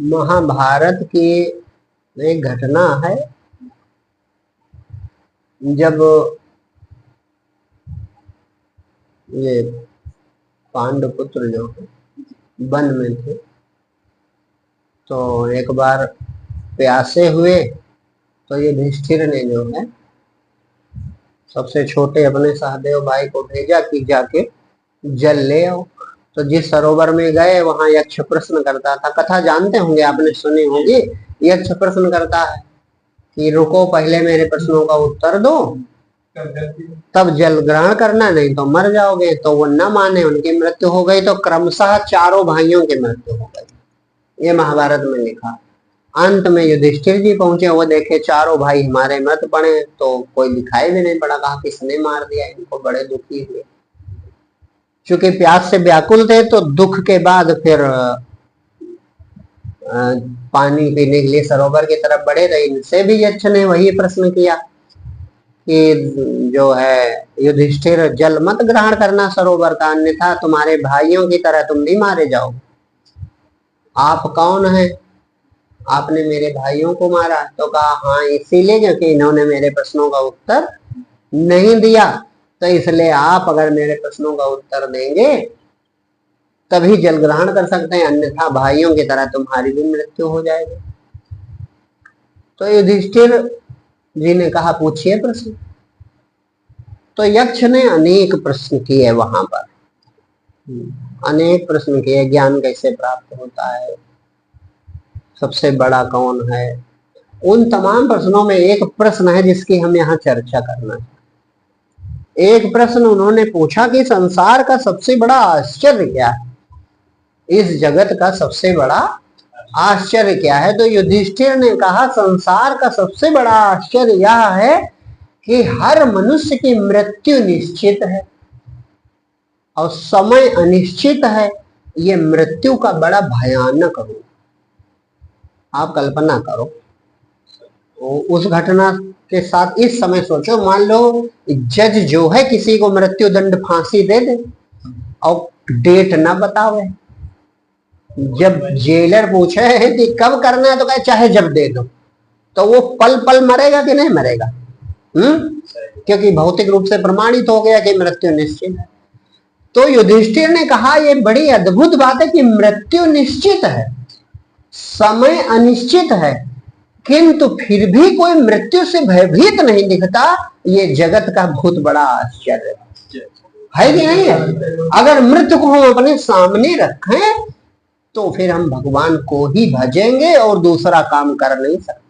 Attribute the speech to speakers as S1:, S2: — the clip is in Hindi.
S1: महाभारत की एक घटना है, जब ये पांडुपुत्र जो वन में थे तो एक बार प्यासे हुए तो ये युधिष्ठिर ने जो है सबसे छोटे अपने सहदेव भाई को भेजा कि जाके जल ले आओ। तो जिस सरोवर में गए वहां यक्ष प्रश्न करता था, कथा जानते होंगे, आपने सुनी होगी। यक्ष प्रश्न करता है कि रुको, पहले मेरे प्रश्नों का उत्तर दो तब जल ग्रहण करना, नहीं तो मर जाओगे। तो वो न माने, उनकी मृत्यु हो गई। तो क्रमशः चारों भाइयों की मृत्यु हो गई, ये महाभारत में लिखा। अंत में युधिष्ठिर जी पहुंचे, वो देखे चारों भाई हमारे मृत पड़े, तो कोई दिखाई भी नहीं पड़ा, कहा किसने मार दिया इनको। बड़े दुखी हुए, चूंकि प्यास से व्याकुल थे तो दुख के बाद फिर पानी पीने के लिए सरोवर की तरफ बढ़े। तो इनसे भी यक्ष ने वही प्रश्न किया कि जो है युधिष्ठिर, जल मत ग्रहण करना सरोवर का, अन्यथा तुम्हारे भाइयों की तरह तुम भी मारे जाओ। आप कौन है, आपने मेरे भाइयों को मारा? तो कहा हाँ, इसीलिए क्योंकि इन्होंने मेरे प्रश्नों का उत्तर नहीं दिया, तो इसलिए आप अगर मेरे प्रश्नों का उत्तर देंगे तभी जल ग्रहण कर सकते हैं, अन्यथा भाइयों की तरह तुम्हारी भी मृत्यु हो जाएगी। तो युधिष्ठिर जी ने कहा पूछिए प्रश्न। तो यक्ष ने अनेक प्रश्न किए, वहां पर अनेक प्रश्न किए। ज्ञान कैसे प्राप्त होता है, सबसे बड़ा कौन है, उन तमाम प्रश्नों में एक प्रश्न है जिसकी हम यहाँ चर्चा करना है। एक प्रश्न उन्होंने पूछा कि संसार का सबसे बड़ा आश्चर्य क्या है, इस जगत का सबसे बड़ा आश्चर्य क्या है। तो युधिष्ठिर ने कहा संसार का सबसे बड़ा आश्चर्य यह है कि हर मनुष्य की मृत्यु निश्चित है और समय अनिश्चित है। ये मृत्यु का बड़ा भयानक रूप, आप कल्पना करो उस घटना के साथ इस समय सोचो। मान लो जज जो है किसी को मृत्यु दंड फांसी दे दे और डेट ना बतावे, जब जेलर पूछे कि कब करना है तो कहे चाहे जब दे दो, तो वो पल पल मरेगा कि नहीं मरेगा? क्योंकि भौतिक रूप से प्रमाणित हो गया कि मृत्यु निश्चित है। तो युधिष्ठिर ने कहा ये बड़ी अद्भुत बात है कि मृत्यु निश्चित है, समय अनिश्चित है, किंतु फिर भी कोई मृत्यु से भयभीत नहीं दिखता। ये जगत का बहुत बड़ा आश्चर्य है कि नहीं है? अगर मृत्यु को हम अपने सामने रखें तो फिर हम भगवान को ही भजेंगे और दूसरा काम कर नहीं सकते।